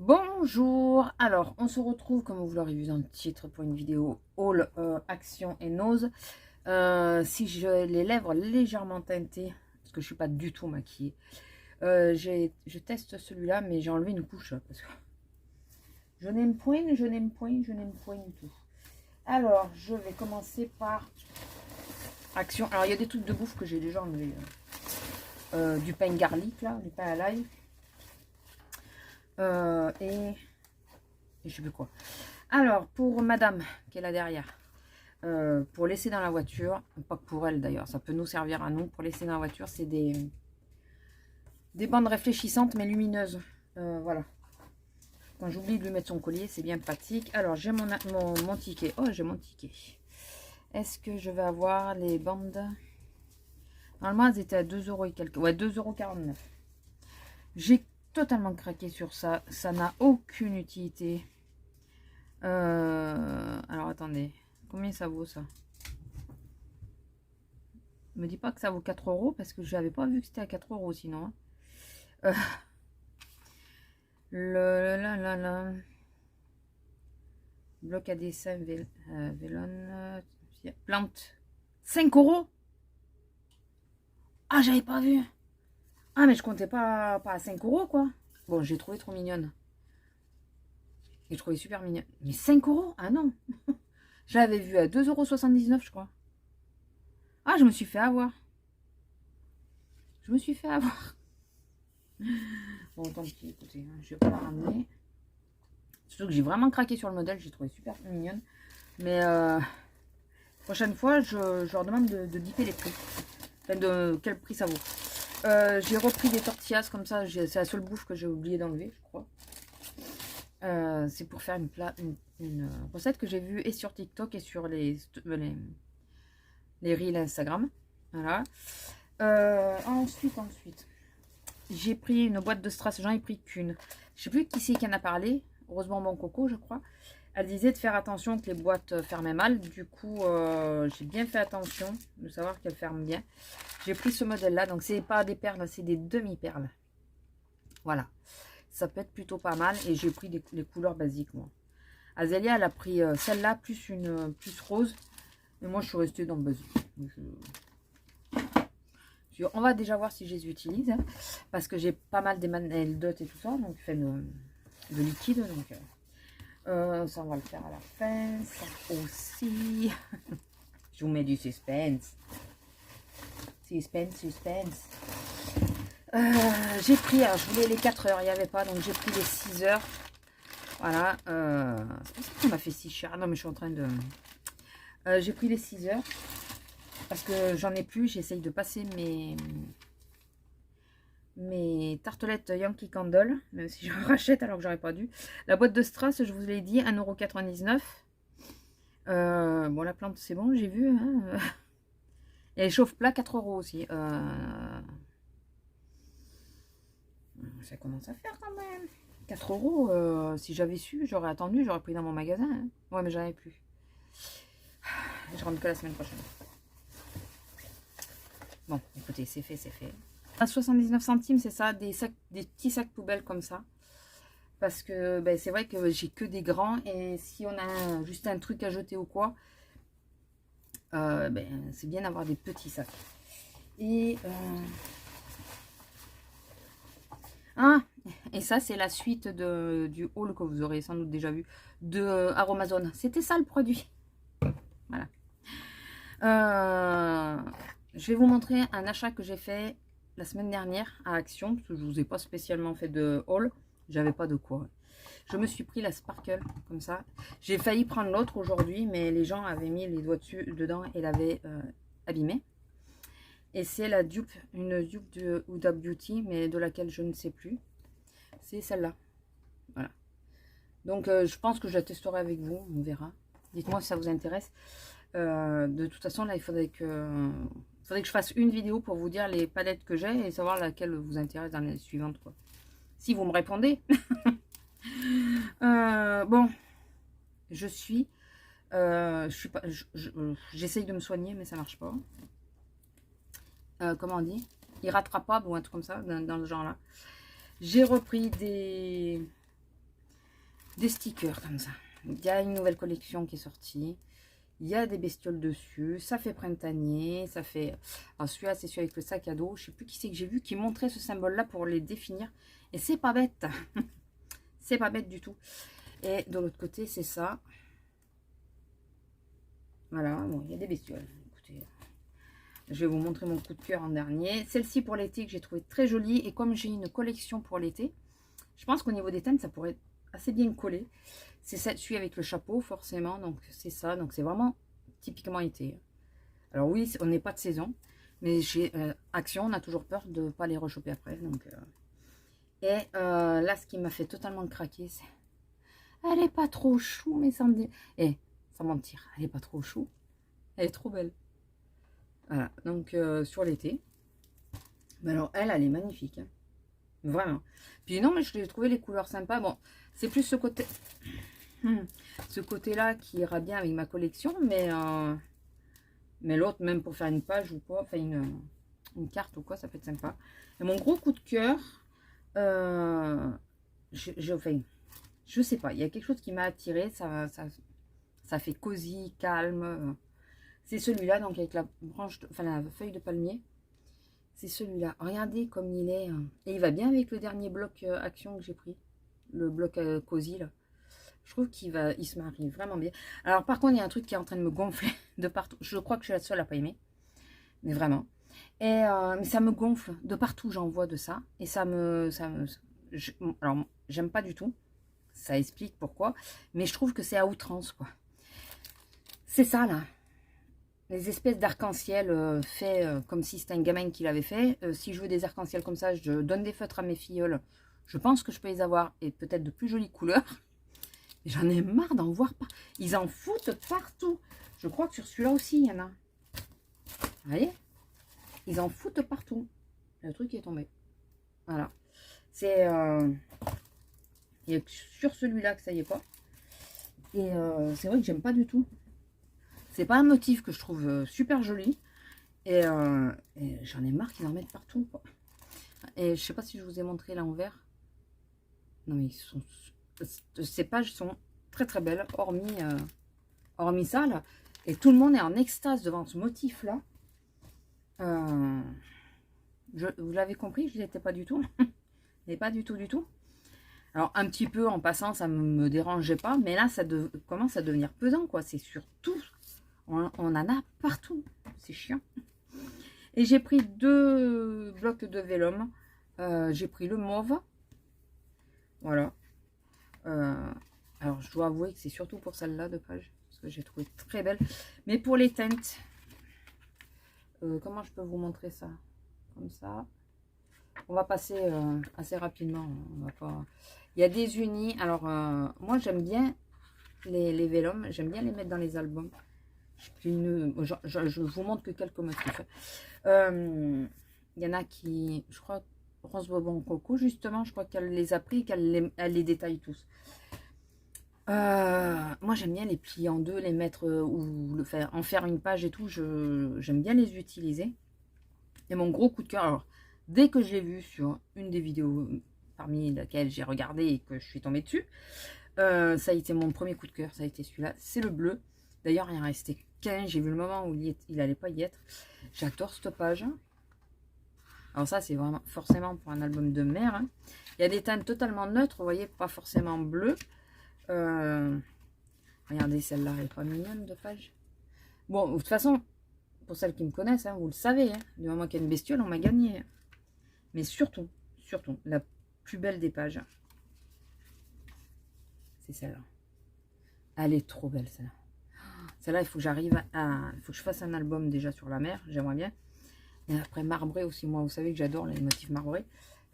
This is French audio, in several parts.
Bonjour, alors on se retrouve comme vous l'aurez vu dans le titre pour une vidéo haul action et nose. Si j'ai les lèvres légèrement teintées, parce que je suis pas du tout maquillée, je teste celui-là mais j'ai enlevé une couche parce que je n'aime point du tout. Alors je vais commencer par action. Alors il y a des trucs de bouffe que j'ai déjà enlevé. Du pain garlic là, du pain à l'ail. Et je sais plus quoi. Alors, pour madame qui est là derrière, pour laisser dans la voiture, pas que pour elle d'ailleurs, ça peut nous servir à nous, pour laisser dans la voiture, c'est des bandes réfléchissantes mais lumineuses. Voilà. Quand j'oublie de lui mettre son collier, c'est bien pratique. Alors, j'ai mon ticket. Oh, j'ai mon ticket. Est-ce que je vais avoir les bandes? Normalement, elles étaient à 2 € et quelques. Ouais, 2,49 €. J'ai totalement craqué sur ça. Ça n'a aucune utilité. Alors attendez, combien ça vaut ça? Me dis pas que ça vaut 4 € parce que je n'avais pas vu que c'était à 4 € sinon. Le bloc à dessin Vélone plante 5 €. Ah, j'avais pas vu. Ah, mais je comptais pas à 5 € quoi. Bon, j'ai trouvé trop mignonne. J'ai trouvé super mignonne. Mais 5 €? Ah non. Je l'avais vu à 2,79 € je crois. Ah, je me suis fait avoir. Je me suis fait avoir. Bon, tant pis, écoutez, je vais pas la ramener. Surtout que j'ai vraiment craqué sur le modèle, j'ai trouvé super mignonne. Mais prochaine fois, je leur demande de dipper les prix. Enfin, de quel prix ça vaut. J'ai repris des tortillas comme ça, c'est la seule bouffe que j'ai oublié d'enlever, je crois. C'est pour faire une recette que j'ai vue et sur TikTok et sur les reels Instagram. Voilà. Ensuite. J'ai pris une boîte de strass, j'en ai pris qu'une. Je sais plus qui c'est qui en a parlé. Heureusement, mon coco, je crois. Elle disait de faire attention que les boîtes fermaient mal. Du coup, j'ai bien fait attention de savoir qu'elles ferment bien. J'ai pris ce modèle-là. Donc, c'est pas des perles, c'est des demi-perles. Voilà. Ça peut être plutôt pas mal. Et j'ai pris les couleurs basiques, moi. Azélia, elle a pris celle-là, plus rose. Mais moi, je suis restée dans le basique. On va déjà voir si je les utilise. Hein, parce que j'ai pas mal des nail dots et tout ça. Donc, fait de liquide. Donc, ça, on va le faire à la fin. Ça aussi. Je vous mets du suspense. Suspense. J'ai pris, alors je voulais les 4 heures, il n'y avait pas, donc j'ai pris les 6 heures. Voilà. C'est pour ça que ça m'a fait si cher. Non, mais je suis en train de... j'ai pris les 6 heures. Parce que j'en ai plus, j'essaye de passer mes tartelettes Yankee Candle, même si je rachète alors que j'aurais pas dû. La boîte de strass, je vous l'ai dit, 1,99 €. Bon, la plante, c'est bon, j'ai vu. Hein. Et les chauffe-plat, 4 € aussi. Ça commence à faire quand même. 4 €, si j'avais su, j'aurais attendu, j'aurais pris dans mon magasin. Hein. Ouais, mais j'en avais plus. Je rentre que la semaine prochaine. Bon, écoutez, c'est fait, c'est fait. À 79 centimes, c'est ça, des petits sacs poubelles comme ça. Parce que ben, c'est vrai que j'ai que des grands. Et si on a juste un truc à jeter ou quoi, ben, c'est bien d'avoir des petits sacs. Et, et ça, c'est la suite du haul que vous aurez sans doute déjà vu de Aromazone. C'était ça le produit. Voilà. Je vais vous montrer un achat que j'ai fait la semaine dernière à Action, parce que je ne vous ai pas spécialement fait de haul. J'avais pas de quoi. Je me suis pris la Sparkle, comme ça. J'ai failli prendre l'autre aujourd'hui, mais les gens avaient mis les doigts dedans et l'avaient abîmé. Et c'est la dupe, une dupe de Huda Beauty, mais de laquelle je ne sais plus. C'est celle-là. Voilà. Donc, je pense que je la testerai avec vous, on verra. Dites-moi si ça vous intéresse. De toute façon, là, il faudrait que je fasse une vidéo pour vous dire les palettes que j'ai et savoir laquelle vous intéresse dans les suivantes, quoi. Si vous me répondez. Bon, j'essaye de me soigner, mais ça marche pas. Comment on dit? Irrattrapable ou un truc comme ça, dans le genre là. J'ai repris des des stickers comme ça. Il y a une nouvelle collection qui est sortie. Il y a des bestioles dessus. Ça fait printanier. Ça fait... Alors celui-là, c'est celui avec le sac à dos. Je sais plus qui c'est que j'ai vu qui montrait ce symbole-là pour les définir. Et c'est pas bête. C'est pas bête du tout. Et de l'autre côté, c'est ça. Voilà, bon, il y a des bestioles. Écoutez, je vais vous montrer mon coup de cœur en dernier. Celle-ci pour l'été que j'ai trouvé très jolie. Et comme j'ai une collection pour l'été, je pense qu'au niveau des thèmes, ça pourrait assez bien coller. C'est celui avec le chapeau, forcément. Donc, c'est ça. Donc, c'est vraiment typiquement été. Alors, oui, on n'est pas de saison. Mais chez Action, on a toujours peur de ne pas les rechoper après. Donc, là, ce qui m'a fait totalement craquer, c'est... Elle est pas trop chou, mais sans me... sans mentir, elle est pas trop chou. Elle est trop belle. Voilà. Donc, sur l'été. Mais alors, elle est magnifique. Hein. Vraiment. Puis non, mais je l'ai trouvé les couleurs sympas. Bon, c'est plus ce côté... ce côté-là qui ira bien avec ma collection, mais l'autre, même pour faire une page ou quoi, enfin une carte ou quoi, ça peut être sympa. Et mon gros coup de cœur, je sais pas, il y a quelque chose qui m'a attiré, ça fait cosy, calme. C'est celui-là, donc avec la branche, la feuille de palmier. C'est celui-là. Regardez comme il est. Et il va bien avec le dernier bloc action que j'ai pris. Le bloc cosy, là. Je trouve il se marie vraiment bien. Alors, par contre, il y a un truc qui est en train de me gonfler de partout. Je crois que je suis la seule à pas aimer. Mais vraiment. Et mais ça me gonfle. De partout, j'en vois de ça. Et alors, j'aime pas du tout. Ça explique pourquoi. Mais je trouve que c'est à outrance, quoi. C'est ça, là. Les espèces d'arc-en-ciel faits comme si c'était un gamin qui l'avait fait. Si je veux des arc-en-ciel comme ça, je donne des feutres à mes filleuls. Je pense que je peux les avoir. Et peut-être de plus jolies couleurs. J'en ai marre d'en voir pas. Ils en foutent partout. Je crois que sur celui-là aussi, il y en a. Vous voyez? Ils en foutent partout. Le truc est tombé. Voilà. C'est... il y a sur celui-là que ça y est pas. Et c'est vrai que j'aime pas du tout. C'est pas un motif que je trouve super joli. Et j'en ai marre qu'ils en mettent partout, quoi. Et je sais pas si je vous ai montré l'envers. Non, mais ces pages sont très très belles, hormis ça, là. Et tout le monde est en extase devant ce motif-là. Vous l'avez compris, je l'étais pas du tout. Mais pas du tout, du tout. Alors, un petit peu en passant, ça ne me dérangeait pas. Mais là, ça commence à devenir pesant, quoi. C'est surtout... On en a partout. C'est chiant. Et j'ai pris 2 blocs de vélum. J'ai pris le mauve. Voilà. Alors, je dois avouer que c'est surtout pour celle-là de page. Parce que j'ai trouvé très belle. Mais pour les teintes, comment je peux vous montrer ça? Comme ça. On va passer assez rapidement. On va pas... Il y a des unis. Alors, moi, j'aime bien les vélums. J'aime bien les mettre dans les albums. Je vous montre que quelques motifs. Il y en a qui, je crois, Rose Bobon Coco, justement, je crois qu'elle les a pris et qu'elle les détaille tous. Moi, j'aime bien les plier en deux, les mettre ou en faire une page et tout. J'aime bien les utiliser. Et mon gros coup de cœur, alors, dès que j'ai vu sur une des vidéos parmi lesquelles j'ai regardé et que je suis tombée dessus, ça a été mon premier coup de cœur, ça a été celui-là. C'est le bleu. D'ailleurs, il en restait qu'un. J'ai vu le moment où il n'allait pas y être. J'adore cette page. Alors ça, c'est vraiment forcément pour un album de mère. Hein. Il y a des teintes totalement neutres, vous voyez, pas forcément bleu. Regardez, celle-là, elle est pas mignonne de page. Bon, de toute façon, pour celles qui me connaissent, hein, vous le savez, hein, du moment qu'il y a une bestiole, on m'a gagné. Mais surtout, la plus belle des pages, c'est celle-là. Elle est trop belle, celle-là. Celle-là, il faut que j'arrive à... Il faut que je fasse un album déjà sur la mer, j'aimerais bien. Et après, marbré aussi, moi, vous savez que j'adore les motifs marbrés.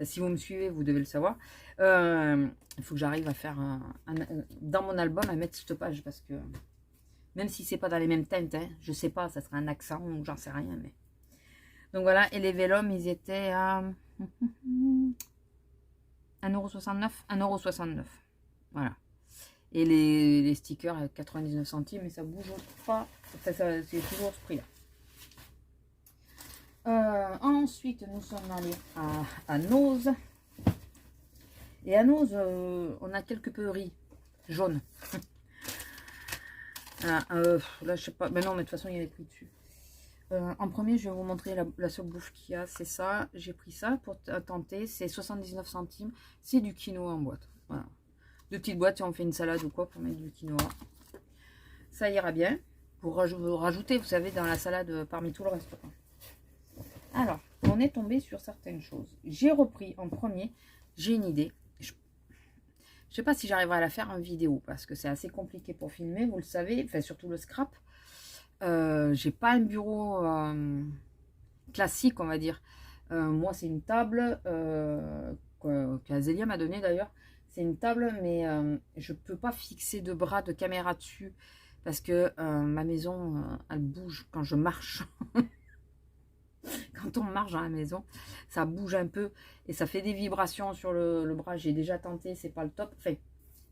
Si vous me suivez, vous devez le savoir. Il faut que j'arrive à faire dans mon album, à mettre cette page, parce que même si c'est pas dans les mêmes teintes, hein, je sais pas, ça serait un accent ou j'en sais rien. Mais... Donc voilà, et les vélums, ils étaient à 1,69 €. 1,69 €. Voilà. Et les stickers à 99 centimes, mais ça bouge pas. C'est toujours ce prix-là. Ensuite, nous sommes allés à Nose. Et à Nose, on a quelque peu ri. jaune. Là, je sais pas. Mais non, mais de toute façon, il y a les prix dessus. En premier, je vais vous montrer la seule bouffe qu'il y a. C'est ça. J'ai pris ça pour tenter. C'est 79 centimes. C'est du quinoa en boîte. Voilà. Deux petites boîtes si on fait une salade ou quoi pour mettre du quinoa. Ça ira bien. Pour rajouter, vous savez, dans la salade parmi tout le reste. Alors, on est tombé sur certaines choses. J'ai repris en premier. J'ai une idée. Je ne sais pas si j'arriverai à la faire en vidéo parce que c'est assez compliqué pour filmer, vous le savez, enfin surtout le scrap. J'ai pas un bureau classique, on va dire. Moi, c'est une table qu'Azélia m'a donné d'ailleurs. C'est une table, mais je peux pas fixer de bras de caméra dessus parce que ma maison, elle bouge quand je marche. Quand on marche dans la maison, ça bouge un peu et ça fait des vibrations sur le bras. J'ai déjà tenté, c'est pas le top. Enfin,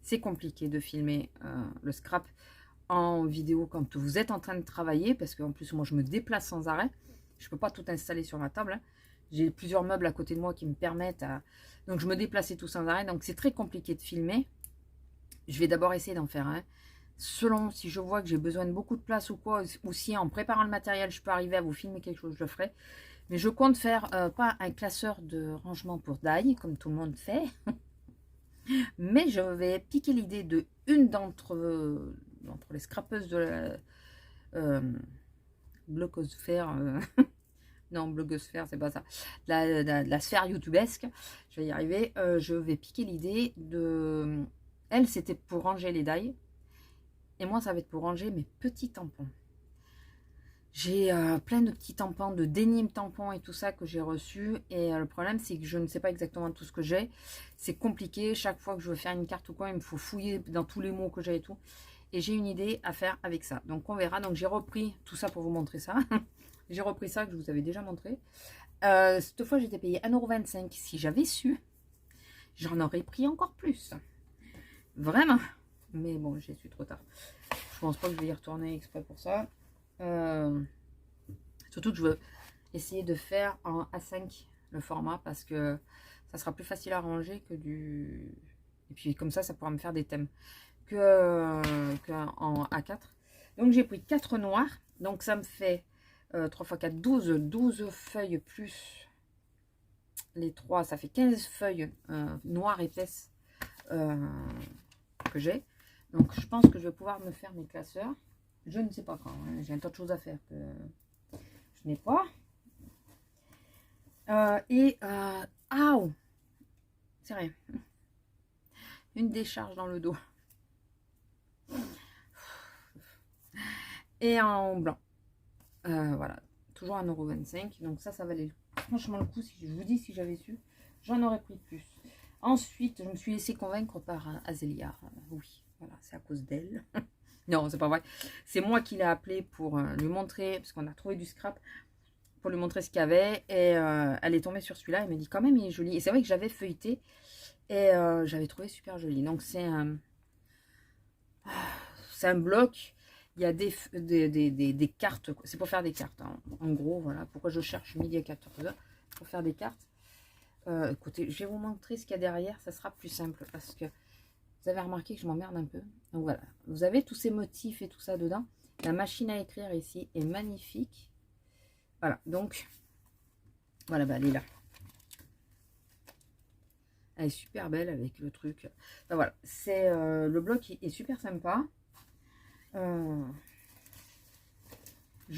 c'est compliqué de filmer le scrap en vidéo quand vous êtes en train de travailler parce qu'en plus, moi, je me déplace sans arrêt. Je peux pas tout installer sur ma table. Hein. J'ai plusieurs meubles à côté de moi qui me permettent à... Donc, je me déplace et tout sans arrêt. Donc, c'est très compliqué de filmer. Je vais d'abord essayer d'en faire un. Selon si je vois que j'ai besoin de beaucoup de place ou quoi, ou si en préparant le matériel, je peux arriver à vous filmer quelque chose, je le ferai. Mais je compte faire pas un classeur de rangement pour die, comme tout le monde fait. Mais je vais piquer l'idée de une d'entre les scrapeuses de la blogosphère. Non, blogosphère, c'est pas ça. La sphère youtubesque. Je vais y arriver. Je vais piquer l'idée de... Elle, c'était pour ranger les die. Et moi, ça va être pour ranger mes petits tampons. J'ai plein de petits tampons, de dénimes tampons et tout ça que j'ai reçus. Et le problème, c'est que je ne sais pas exactement tout ce que j'ai. C'est compliqué. Chaque fois que je veux faire une carte ou quoi, il me faut fouiller dans tous les mots que j'ai et tout. Et j'ai une idée à faire avec ça. Donc, on verra. Donc, j'ai repris tout ça pour vous montrer ça. J'ai repris ça que je vous avais déjà montré. Cette fois, j'étais payée 1,25 €. Si j'avais su, j'en aurais pris encore plus. Vraiment. Mais bon, j'ai su trop tard. Je pense pas que je vais y retourner exprès pour ça. Surtout que je veux essayer de faire en A5 le format parce que ça sera plus facile à ranger que du... Et puis comme ça pourra me faire des thèmes que en A4. Donc j'ai pris 4 noirs. Donc ça me fait 3 x 4, 12 feuilles plus les 3. Ça fait 15 feuilles noires épaisses que j'ai. Donc, je pense que je vais pouvoir me faire mes classeurs. Je ne sais pas quand. Hein. J'ai un tas de choses à faire que je n'ai pas. Aouh! C'est rien. Une décharge dans le dos. Et en blanc. Voilà. Toujours 1,25 €. Donc ça valait franchement le coup. Si je vous dis, si j'avais su, j'en aurais pris plus. Ensuite, je me suis laissée convaincre par Azélia. Oui. Voilà, c'est à cause d'elle. Non, c'est pas vrai. C'est moi qui l'ai appelée pour lui montrer, parce qu'on a trouvé du scrap, pour lui montrer ce qu'il y avait. Et elle est tombée sur celui-là. Elle me dit quand même, il est joli. Et c'est vrai que j'avais feuilleté et j'avais trouvé super joli. Donc, c'est un bloc. Il y a des cartes. C'est pour faire des cartes. Hein. En gros, voilà. Pourquoi je cherche midi à 14 h pour faire des cartes. Écoutez, je vais vous montrer ce qu'il y a derrière. Ça sera plus simple parce que vous avez remarqué que je m'emmerde un peu. Donc voilà, vous avez tous ces motifs et tout ça dedans. La machine à écrire ici est magnifique. Voilà, donc, voilà, bah, elle est là. Elle est super belle avec le truc. Ben voilà, c'est le bloc est super sympa. Je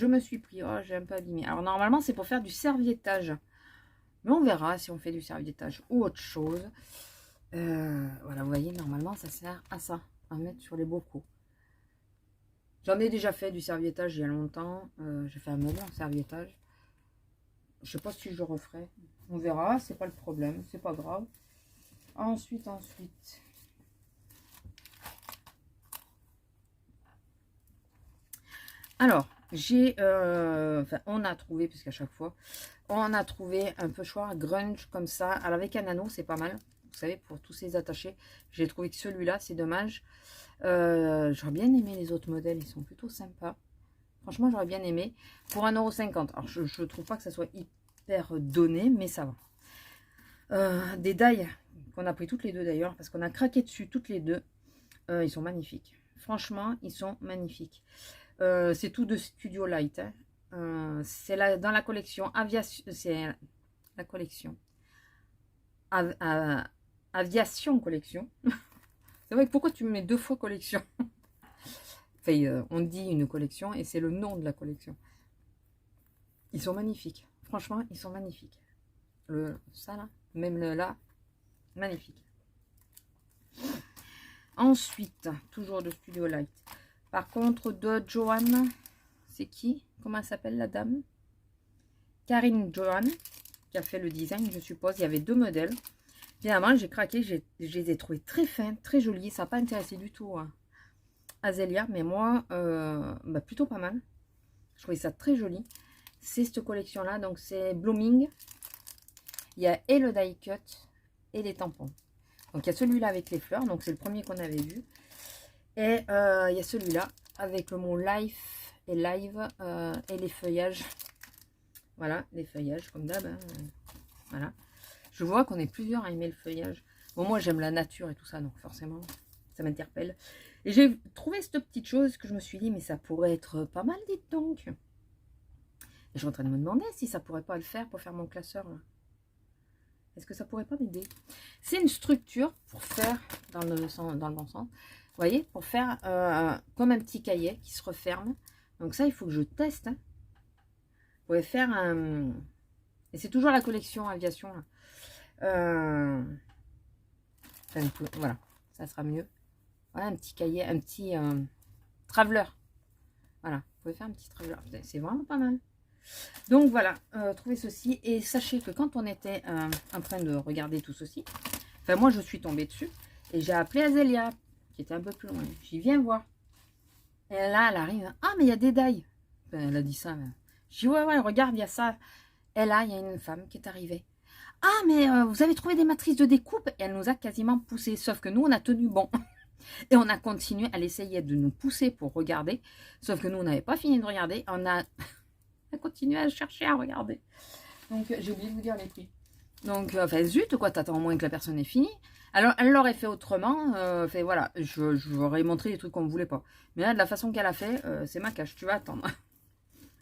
me suis pris, oh j'ai un peu abîmé. Alors normalement c'est pour faire du serviettage. Mais on verra si on fait du serviettage ou autre chose. Voilà, vous voyez, normalement, ça sert à ça, à mettre sur les bocaux. J'en ai déjà fait du serviettage il y a longtemps. J'ai fait un meuble en serviettage. Je sais pas si je le referai. On verra, c'est pas le problème, c'est pas grave. Ensuite. Alors, on a trouvé, puisqu'à chaque fois, on a trouvé un pochoir grunge comme ça. Alors, avec un anneau, c'est pas mal. Vous savez, pour tous ces attachés, j'ai trouvé que celui-là, c'est dommage. J'aurais bien aimé les autres modèles, ils sont plutôt sympas. Franchement, j'aurais bien aimé. Pour 1,50 €. Alors, je ne trouve pas que ça soit hyper donné, mais ça va. Des die qu'on a pris toutes les deux d'ailleurs, parce qu'on a craqué dessus toutes les deux. Ils sont magnifiques. Franchement, ils sont magnifiques. C'est tout de Studio Light. Hein. C'est dans la collection Aviation. C'est la collection Aviation Collection. C'est vrai, pourquoi tu me mets 2 fois collection? Enfin, on dit une collection et c'est le nom de la collection. Ils sont magnifiques. Franchement, ils sont magnifiques. Ça là, même là, magnifique. Ensuite, toujours de Studio Light. Par contre, de Joanne, c'est qui? Comment elle s'appelle la dame? Karine Joanne, qui a fait le design, je suppose. Il y avait 2 modèles. Finalement, j'ai craqué. Je les ai trouvés très fins, très jolis. Ça n'a pas intéressé du tout Azélia, mais moi, bah, plutôt pas mal. Je trouvais ça très joli. C'est cette collection-là. Donc, c'est Blooming. Il y a et le die cut et les tampons. Donc, il y a celui-là avec les fleurs. Donc, c'est le premier qu'on avait vu. Et il y a celui-là avec le mot life et live et les feuillages. Voilà, les feuillages comme d'hab. Hein. Voilà. Je vois qu'on est plusieurs à aimer le feuillage. Bon, moi, j'aime la nature et tout ça. Donc, forcément, ça m'interpelle. Et j'ai trouvé cette petite chose que je me suis dit, mais ça pourrait être pas mal, dites donc. Et je suis en train de me demander si ça pourrait pas le faire pour faire mon classeur, là. Est-ce que ça pourrait pas m'aider? C'est une structure pour faire, dans le bon sens, vous voyez, pour faire comme un petit cahier qui se referme. Donc ça, il faut que je teste. Hein. Vous pouvez faire un... Et c'est toujours la collection Aviation. Là. Enfin, voilà, ça sera mieux. Voilà, un petit cahier, un petit traveler. Voilà, vous pouvez faire un petit traveler. C'est vraiment pas mal. Donc voilà, trouvez ceci. Et sachez que quand on était en train de regarder tout ceci, enfin moi je suis tombée dessus. Et j'ai appelé Azélia, qui était un peu plus loin. J'y viens voir. Et là, elle arrive. Ah, mais il y a des dailles. Ben, elle a dit ça. Je dis, ouais, regarde, il y a ça. Et là, il y a une femme qui est arrivée. Ah, mais vous avez trouvé des matrices de découpe? Et elle nous a quasiment poussé. Sauf que nous, on a tenu bon. Et on a continué. Elle essayait de nous pousser pour regarder. Sauf que nous, on n'avait pas fini de regarder. On a continué à chercher à regarder. Donc, j'ai oublié de vous dire les prix. Donc, enfin, zut, quoi, t'attends au moins que la personne ait fini. Alors, elle l'aurait fait autrement. Fait, voilà, j'aurais montré des trucs qu'on ne voulait pas. Mais là, de la façon qu'elle a fait, c'est ma cache. Tu vas attendre.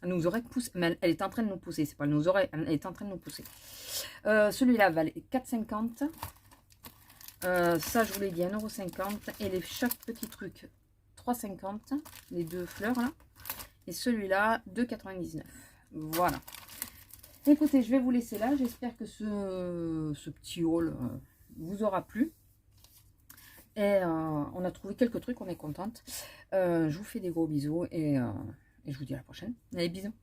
Elle nous aurait poussé. Mais elle est en train de nous pousser. C'est pas elle nous aurait. Elle est en train de nous pousser. Celui-là valait 4,50. Ça, je vous l'ai dit, 1,50 €. Et chaque petit truc, 3,50. Les 2 fleurs, là. Et celui-là, 2,99. Voilà. Écoutez, je vais vous laisser là. J'espère que ce petit haul vous aura plu. Et on a trouvé quelques trucs, on est contente. Je vous fais des gros bisous et je vous dis à la prochaine. Allez, bisous.